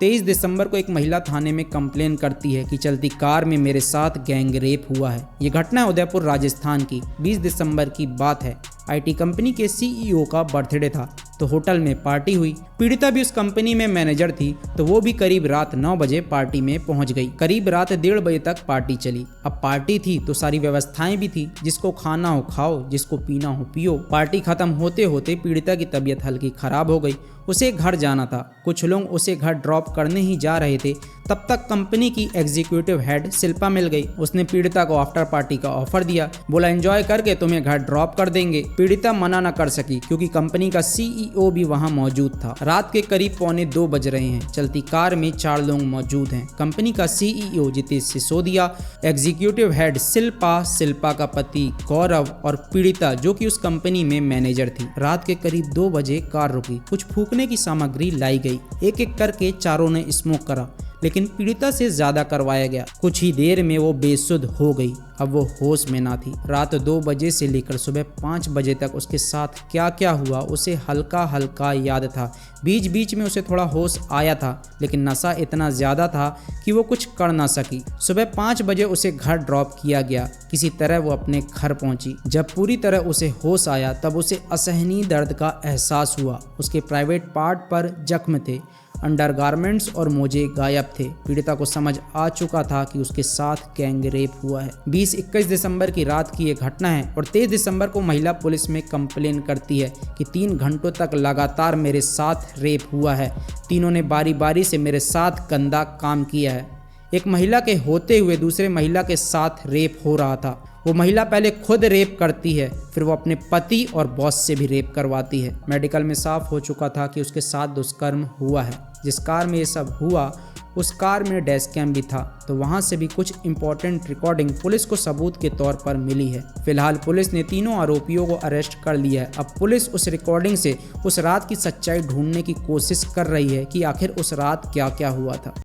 23 दिसंबर को एक महिला थाने में कंप्लेन करती है कि चलती कार में मेरे साथ गैंग रेप हुआ है। ये घटना है उदयपुर राजस्थान की। 20 दिसंबर की बात है। आईटी कंपनी के सीईओ का बर्थडे था तो होटल में पार्टी हुई। पीड़िता भी उस कंपनी में मैनेजर थी तो वो भी करीब रात 9 बजे पार्टी में पहुंच गई। करीब रात 1:30 बजे तक पार्टी चली। अब पार्टी थी तो सारी व्यवस्थाएं भी थी, जिसको खाना हो खाओ, जिसको पीना हो पियो। पार्टी खत्म होते होते पीड़िता की तबीयत हल्की खराब हो गई। उसे घर जाना था। कुछ लोग उसे घर ड्रॉप करने ही जा रहे थे, तब तक कंपनी की एग्जीक्यूटिव हेड शिल्पा मिल गई। उसने पीड़िता को आफ्टर पार्टी का ऑफर दिया, बोला एंजॉय करके तुम्हें घर ड्रॉप कर देंगे। पीड़िता मना न कर सकी क्योंकि कंपनी का सीईओ भी वहां मौजूद था। रात के करीब 1:45 बज रहे हैं। चलती कार में 4 लोग मौजूद हैं। कंपनी का CEO Jitesh Sisodia, executive head Shilpa, Shilpa का पति गौरव और पीड़िता जो कि उस कंपनी में मैनेजर थी। रात के करीब 2 बजे कार रुकी। कुछ फूकने की सामग्री लाई गई। एक एक करके चारों ने स्मोक करा, लेकिन पीड़िता से ज्यादा करवाया गया। कुछ ही देर में वो बेसुध हो गई। अब वो होश में ना थी। रात 2 बजे से लेकर सुबह 5 बजे तक उसके साथ क्या क्या हुआ उसे हल्का हल्का याद था। बीच बीच में उसे थोड़ा होश आया था, लेकिन नशा इतना ज्यादा था कि वो कुछ कर ना सकी। सुबह 5 बजे उसे घर ड्रॉप किया गया। किसी तरह वो अपने घर पहुंची। जब पूरी तरह उसे होश आया तब उसे असहनीय दर्द का एहसास हुआ। उसके प्राइवेट पार्ट पर जख्म थे। अंडरगारमेंट्स और मोजे गायब थे। पीड़िता को समझ आ चुका था कि उसके साथ गैंग रेप हुआ है। 20-21 दिसंबर की रात की ये घटना है और 23 दिसंबर को महिला पुलिस में कंप्लेन करती है कि 3 घंटों तक लगातार मेरे साथ रेप हुआ है। तीनों ने बारी बारी से मेरे साथ गंदा काम किया है। एक महिला के होते हुए दूसरे महिला के साथ रेप हो रहा था। वो महिला पहले खुद रेप करती है, फिर वो अपने पति और बॉस से भी रेप करवाती है। मेडिकल में साफ हो चुका था कि उसके साथ दुष्कर्म हुआ है। जिस कार में ये सब हुआ उस कार में डैश कैम भी था, तो वहां से भी कुछ इंपॉर्टेंट रिकॉर्डिंग पुलिस को सबूत के तौर पर मिली है। फिलहाल पुलिस ने तीनों आरोपियों को अरेस्ट कर लिया है। अब पुलिस उस रिकॉर्डिंग से उस रात की सच्चाई ढूंढने की कोशिश कर रही है कि आखिर उस रात क्या क्या हुआ था।